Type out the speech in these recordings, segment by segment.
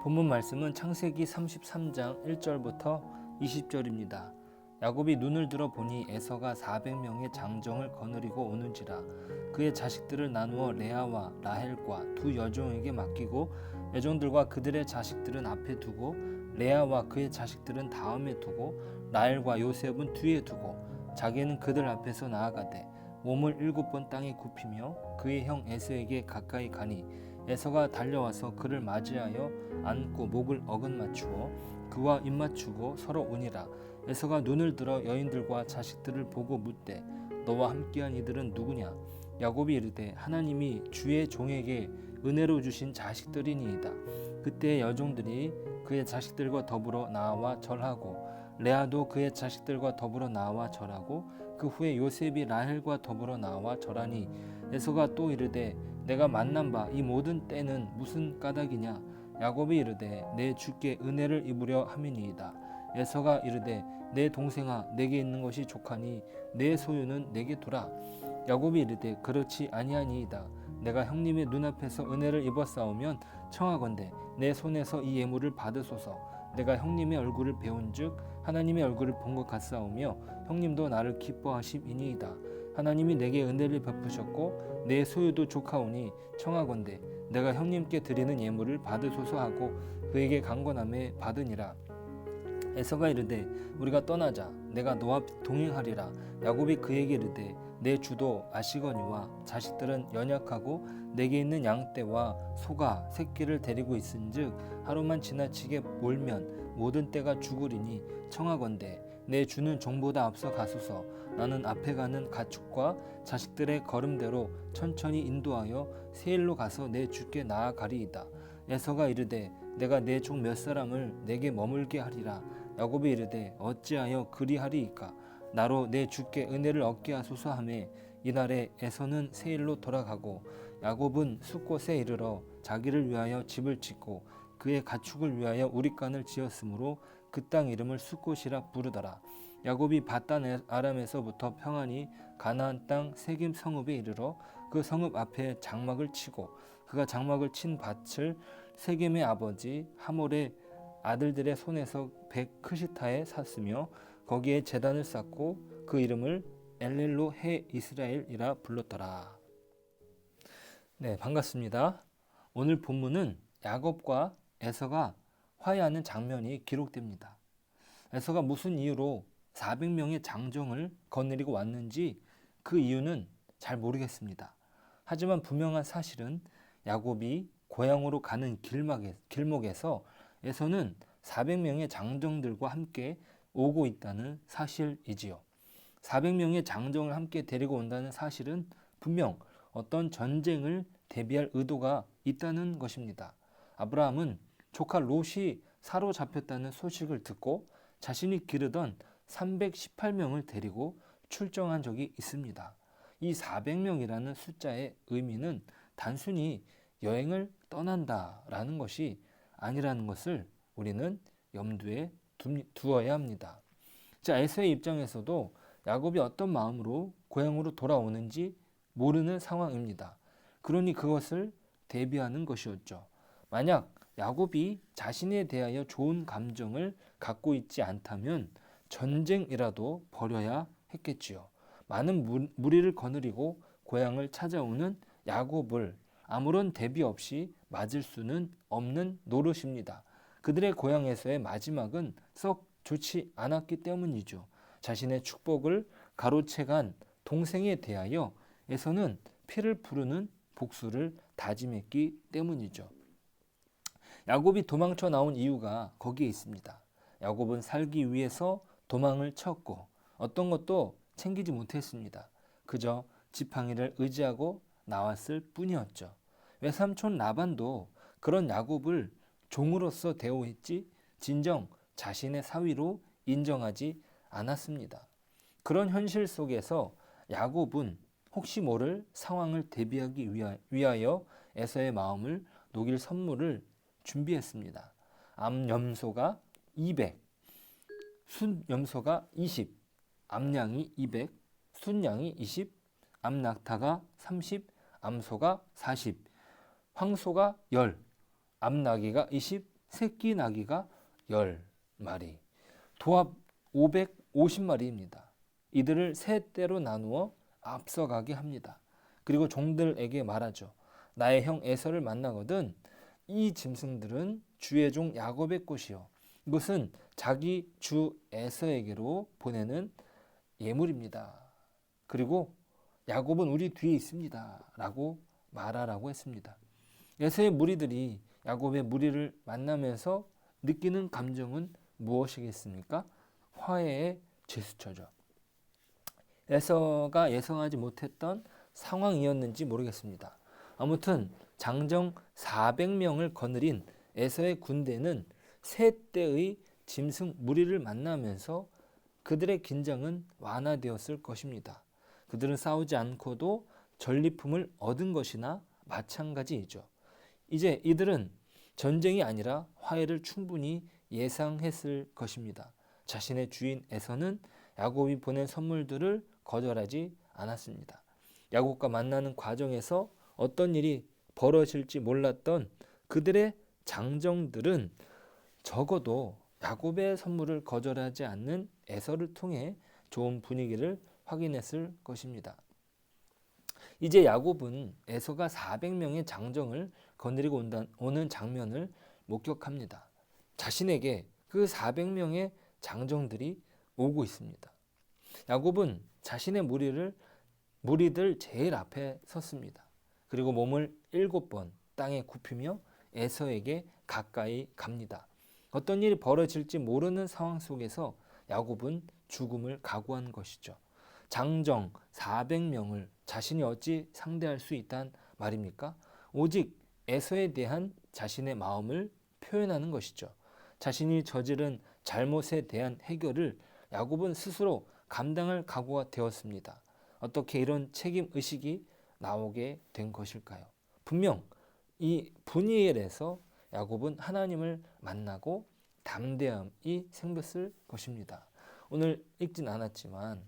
본문 말씀은 창세기 33장 1절부터 20절입니다. 야곱이 눈을 들어 보니 에서가 400명의 장정을 거느리고 오는지라. 그의 자식들을 나누어 레아와 라헬과 두 여종에게 맡기고 여종들과 그들의 자식들은 앞에 두고 레아와 그의 자식들은 다음에 두고 라헬과 요셉은 뒤에 두고 자기는 그들 앞에서 나아가되 몸을 7번 땅에 굽히며 그의 형 에서에게 가까이 가니 에서가 달려와서 그를 맞이하여 안고 목을 어긋맞추어 그와 입맞추고 서로 우니라. 에서가 눈을 들어 여인들과 자식들을 보고 묻되 너와 함께한 이들은 누구냐? 야곱이 이르되 하나님이 주의 종에게 은혜로 주신 자식들이니이다. 그때 여종들이 그의 자식들과 더불어 나와 절하고 레아도 그의 자식들과 더불어 나와 절하고 그 후에 요셉이 라헬과 더불어 나와 절하니 에서가 또 이르되 내가 만난 바 이 모든 때는 무슨 까닭이냐? 야곱이 이르되 내 주께 은혜를 입으려 함이니이다. 에서가 이르되 내 동생아 내게 있는 것이 족하니 내 소유는 내게 두라. 야곱이 이르되 그렇지 아니하니이다. 내가 형님의 눈앞에서 은혜를 입었사오면 청하건대 내 손에서 이 예물을 받으소서. 내가 형님의 얼굴을 배운즉 하나님의 얼굴을 본 것 같사오며 형님도 나를 기뻐하심이니이다. 하나님이 내게 은혜를 베푸셨고 내 소유도 족하오니 청하건대 내가 형님께 드리는 예물을 받으소서 하고 그에게 강권함에 받으니라. 에서가 이르되 우리가 떠나자. 내가 너와 동행하리라. 야곱이 그에게 이르되 내 주도 아시거니와 자식들은 연약하고 내게 있는 양떼와 소가 새끼를 데리고 있은즉 하루만 지나치게 몰면 모든 떼가 죽으리니 청하건대 내 주는 종보다 앞서 가소서. 나는 앞에 가는 가축과 자식들의 걸음대로 천천히 인도하여 세일로 가서 내 주께 나아가리이다. 에서가 이르되 내가 내 종 몇 사람을 내게 머물게 하리라. 야곱이 이르되 어찌하여 그리하리이까? 나로 내 주께 은혜를 얻게 하소서 하매 이날에 에서는 세일로 돌아가고 야곱은 숫곳에 이르러 자기를 위하여 집을 짓고 그의 가축을 위하여 우릿간을 지었으므로 그 땅 이름을 숫곳이라 부르더라. 야곱이 밧단 아람에서부터 평안히 가나안 땅 세겜 성읍에 이르러 그 성읍 앞에 장막을 치고 그가 장막을 친 밭을 세겜의 아버지 하몰의 아들들의 손에서 백크시타에 샀으며 거기에 제단을 쌓고 그 이름을 엘렐로 해 이스라엘이라 불렀더라. 네, 반갑습니다. 오늘 본문은 야곱과 에서가 화해하는 장면이 기록됩니다. 에서가 무슨 이유로 400명의 장정을 거느리고 왔는지 그 이유는 잘 모르겠습니다. 하지만 분명한 사실은 야곱이 고향으로 가는 길목에서 에서는 400명의 장정들과 함께 오고 있다는 사실이지요. 400명의 장정을 함께 데리고 온다는 사실은 분명 어떤 전쟁을 대비할 의도가 있다는 것입니다. 아브라함은 조카 롯이 사로잡혔다는 소식을 듣고 자신이 기르던 318명을 데리고 출정한 적이 있습니다. 이 400명이라는 숫자의 의미는 단순히 여행을 떠난다라는 것이 아니라는 것을 우리는 염두에 두어야 합니다. 자, 에서의 입장에서도 야곱이 어떤 마음으로 고향으로 돌아오는지 모르는 상황입니다. 그러니 그것을 대비하는 것이었죠. 만약 야곱이 자신에 대하여 좋은 감정을 갖고 있지 않다면 전쟁이라도 벌여야 했겠지요. 많은 무리를 거느리고 고향을 찾아오는 야곱을 아무런 대비 없이 맞을 수는 없는 노릇입니다. 그들의 고향에서의 마지막은 썩 좋지 않았기 때문이죠. 자신의 축복을 가로채간 동생에 대하여 에서는 피를 부르는 복수를 다짐했기 때문이죠. 야곱이 도망쳐 나온 이유가 거기에 있습니다. 야곱은 살기 위해서 도망을 쳤고 어떤 것도 챙기지 못했습니다. 그저 지팡이를 의지하고 나왔을 뿐이었죠. 외삼촌 라반도 그런 야곱을 종으로서 대우했지 진정 자신의 사위로 인정하지 않았습니다. 그런 현실 속에서 야곱은 혹시 모를 상황을 대비하기 위하여 에서의 마음을 녹일 선물을 준비했습니다. 암염소가 200, 순염소가 20, 암양이 200, 순양이 20, 암낙타가 30, 암소가 40 황소가 10, 암나귀가 20, 새끼 나귀가 10마리, 도합 550마리입니다. 이들을 세 떼로 나누어 앞서가게 합니다. 그리고 종들에게 말하죠. 나의 형 에서를 만나거든 이 짐승들은 주의 종 야곱의 것이요 이것은 자기 주 에서에게로 보내는 예물입니다. 그리고 야곱은 우리 뒤에 있습니다 라고 말하라고 했습니다. 에서의 무리들이 야곱의 무리를 만나면서 느끼는 감정은 무엇이겠습니까? 화해의 제스처죠. 에서가 예상하지 못했던 상황이었는지 모르겠습니다. 아무튼 장정 400명을 거느린 에서의 군대는 세 떼의 짐승 무리를 만나면서 그들의 긴장은 완화되었을 것입니다. 그들은 싸우지 않고도 전리품을 얻은 것이나 마찬가지이죠. 이제 이들은 전쟁이 아니라 화해를 충분히 예상했을 것입니다. 자신의 주인 에서는 야곱이 보낸 선물들을 거절하지 않았습니다. 야곱과 만나는 과정에서 어떤 일이 벌어질지 몰랐던 그들의 장정들은 적어도 야곱의 선물을 거절하지 않는 에서를 통해 좋은 분위기를 확인했을 것입니다. 이제 야곱은 에서가 400명의 장정을 거느리고 오는 장면을 목격합니다. 자신에게 그 400명의 장정들이 오고 있습니다. 야곱은 자신의 무리들 제일 앞에 섰습니다. 그리고 몸을 7번 땅에 굽히며 에서에게 가까이 갑니다. 어떤 일이 벌어질지 모르는 상황 속에서 야곱은 죽음을 각오한 것이죠. 장정 400명을 자신이 어찌 상대할 수 있단 말입니까? 오직 에서에 대한 자신의 마음을 표현하는 것이죠. 자신이 저지른 잘못에 대한 해결을 야곱은 스스로 감당할 각오가 되었습니다. 어떻게 이런 책임 의식이 나오게 된 것일까요? 분명 이 분이엘에서 야곱은 하나님을 만나고 담대함이 생겼을 것입니다. 오늘 읽진 않았지만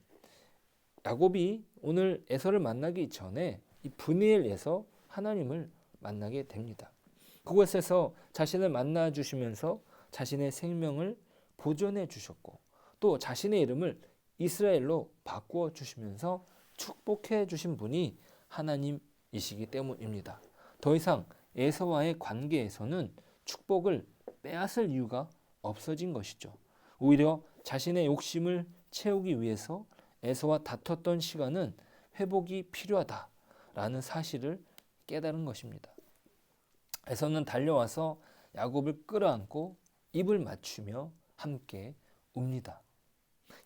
야곱이 오늘 에서를 만나기 전에 이 분이엘에서 하나님을 만나게 됩니다. 그곳에서 자신을 만나 주시면서 자신의 생명을 보존해 주셨고 또 자신의 이름을 이스라엘로 바꾸어 주시면서 축복해 주신 분이 하나님이시기 때문입니다. 더 이상 에서와의 관계에서는 축복을 빼앗을 이유가 없어진 것이죠. 오히려 자신의 욕심을 채우기 위해서 에서와 다퉜던 시간은 회복이 필요하다라는 사실을 깨달은 것입니다. 에서는 달려와서 야곱을 끌어안고 입을 맞추며 함께 웁니다.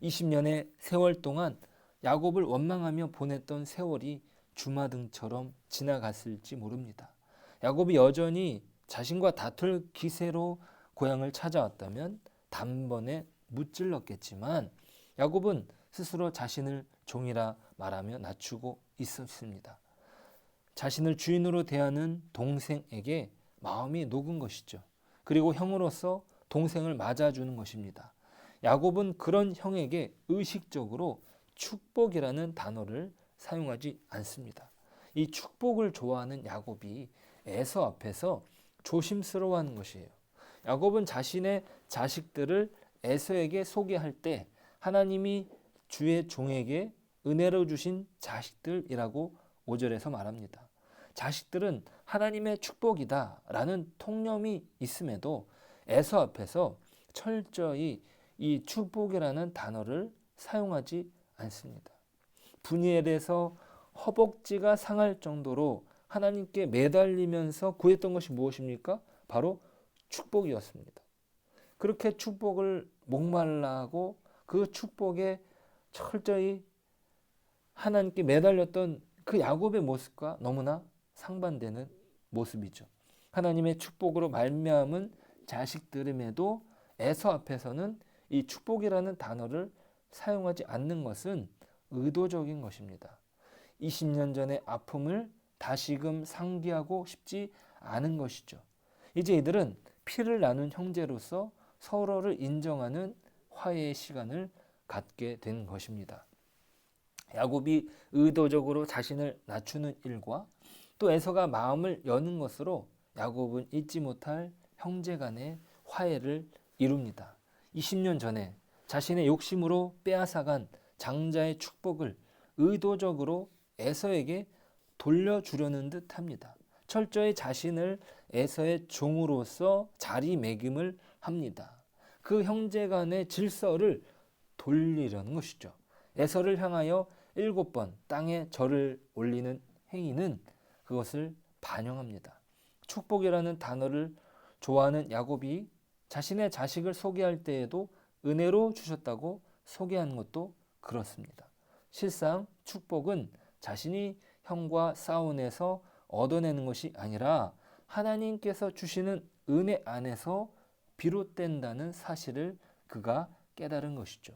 20년의 세월 동안 야곱을 원망하며 보냈던 세월이 주마등처럼 지나갔을지 모릅니다. 야곱이 여전히 자신과 다툴 기세로 고향을 찾아왔다면 단번에 무찔렀겠지만 야곱은 스스로 자신을 종이라 말하며 낮추고 있었습니다. 자신을 주인으로 대하는 동생에게 마음이 녹은 것이죠. 그리고 형으로서 동생을 맞아주는 것입니다. 야곱은 그런 형에게 의식적으로 축복이라는 단어를 사용하지 않습니다. 이 축복을 좋아하는 야곱이 에서 앞에서 조심스러워하는 것이에요. 야곱은 자신의 자식들을 에서에게 소개할 때 하나님이 주의 종에게 은혜로 주신 자식들이라고 5절에서 말합니다. 자식들은 하나님의 축복이다 라는 통념이 있음에도 에서 앞에서 철저히 이 축복이라는 단어를 사용하지 않습니다. 분이엘에서 허벅지가 상할 정도로 하나님께 매달리면서 구했던 것이 무엇입니까? 바로 축복이었습니다. 그렇게 축복을 목말라하고 그 축복에 철저히 하나님께 매달렸던 그 야곱의 모습과 너무나 상반되는 모습이죠. 하나님의 축복으로 말미암은 자식들임에도 에서 앞에서는 이 축복이라는 단어를 사용하지 않는 것은 의도적인 것입니다. 20년 전의 아픔을 다시금 상기하고 싶지 않은 것이죠. 이제 이들은 피를 나눈 형제로서 서로를 인정하는 화해의 시간을 갖게 된 것입니다. 야곱이 의도적으로 자신을 낮추는 일과 또 에서가 마음을 여는 것으로 야곱은 잊지 못할 형제간의 화해를 이룹니다. 20년 전에 자신의 욕심으로 빼앗아간 장자의 축복을 의도적으로 에서에게 돌려주려는 듯합니다. 철저히 자신을 에서의 종으로서 자리매김을 합니다. 그 형제간의 질서를 돌리려는 것이죠. 에서를 향하여 7번 땅에 절을 올리는 행위는 그것을 반영합니다. 축복이라는 단어를 좋아하는 야곱이 자신의 자식을 소개할 때에도 은혜로 주셨다고 소개하는 것도 그렇습니다. 실상 축복은 자신이 형과 싸움에서 얻어내는 것이 아니라 하나님께서 주시는 은혜 안에서 비롯된다는 사실을 그가 깨달은 것이죠.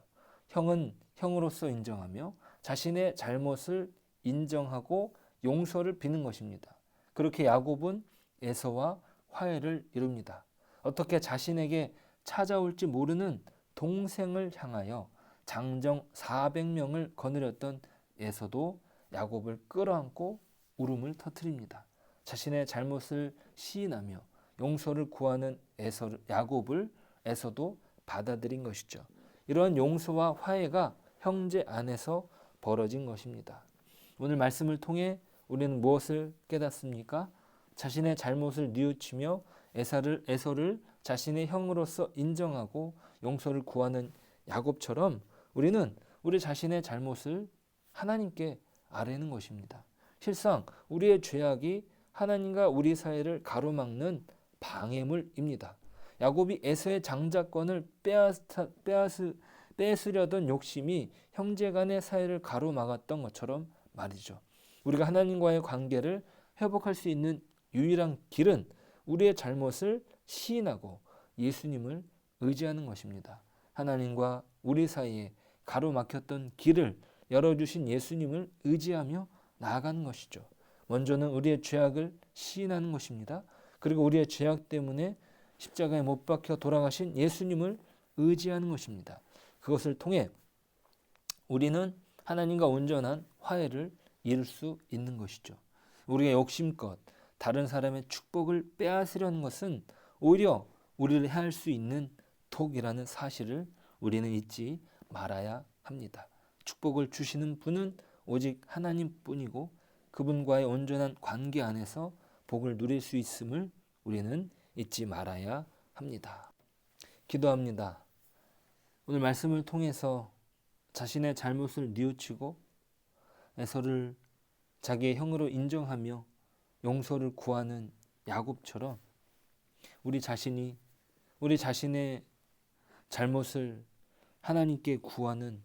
형은 형으로서 인정하며 자신의 잘못을 인정하고 용서를 비는 것입니다. 그렇게 야곱은 에서와 화해를 이룹니다. 어떻게 자신에게 찾아올지 모르는 동생을 향하여 장정 400명을 거느렸던 에서도 야곱을 끌어안고 울음을 터뜨립니다. 자신의 잘못을 시인하며 용서를 구하는 야곱을 에서도 받아들인 것이죠. 이러한 용서와 화해가 형제 안에서 벌어진 것입니다. 오늘 말씀을 통해 우리는 무엇을 깨닫습니까? 자신의 잘못을 뉘우치며 에서를 자신의 형으로서 인정하고 용서를 구하는 야곱처럼 우리는 우리 자신의 잘못을 하나님께 아뢰는 것입니다. 실상 우리의 죄악이 하나님과 우리 사이를 가로막는 방해물입니다. 야곱이 에서의 장자권을 뺏으려던 욕심이 형제간의 사이를 가로막았던 것처럼 말이죠. 우리가 하나님과의 관계를 회복할 수 있는 유일한 길은 우리의 잘못을 시인하고 예수님을 의지하는 것입니다. 하나님과 우리 사이에 가로막혔던 길을 열어주신 예수님을 의지하며 나아가는 것이죠. 먼저는 우리의 죄악을 시인하는 것입니다. 그리고 우리의 죄악 때문에 십자가에 못 박혀 돌아가신 예수님을 의지하는 것입니다. 그것을 통해 우리는 하나님과 온전한 화해를 이룰 수 있는 것이죠. 우리의 욕심껏 다른 사람의 축복을 빼앗으려는 것은 오히려 우리를 해할 수 있는 독이라는 사실을 우리는 잊지 말아야 합니다. 축복을 주시는 분은 오직 하나님뿐이고 그분과의 온전한 관계 안에서 복을 누릴 수 있음을 우리는 잊지 말아야 합니다. 기도합니다. 오늘 말씀을 통해서 자신의 잘못을 뉘우치고 에서를 자기의 형으로 인정하며 용서를 구하는 야곱처럼 우리 자신이 우리 자신의 잘못을 하나님께 구하는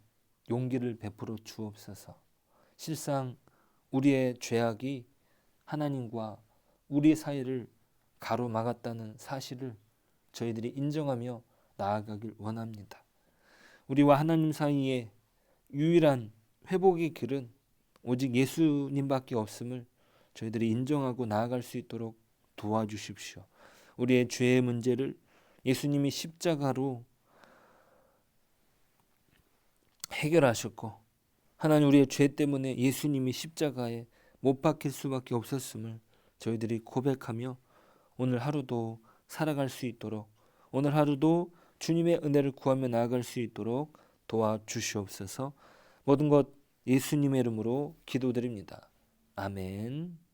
용기를 베풀어 주옵소서. 실상 우리의 죄악이 하나님과 우리 사이를 가로막았다는 사실을 저희들이 인정하며 나아가길 원합니다. 우리와 하나님 사이에 유일한 회복의 길은 오직 예수님밖에 없음을 저희들이 인정하고 나아갈 수 있도록 도와주십시오. 우리의 죄의 문제를 예수님이 십자가로 해결하셨고 하나님 우리의 죄 때문에 예수님이 십자가에 못 박힐 수밖에 없었음을 저희들이 고백하며 오늘 하루도 살아갈 수 있도록 오늘 하루도 주님의 은혜를 구하며 나아갈 수 있도록 도와주시옵소서. 모든 것 예수님의 이름으로 기도드립니다. 아멘.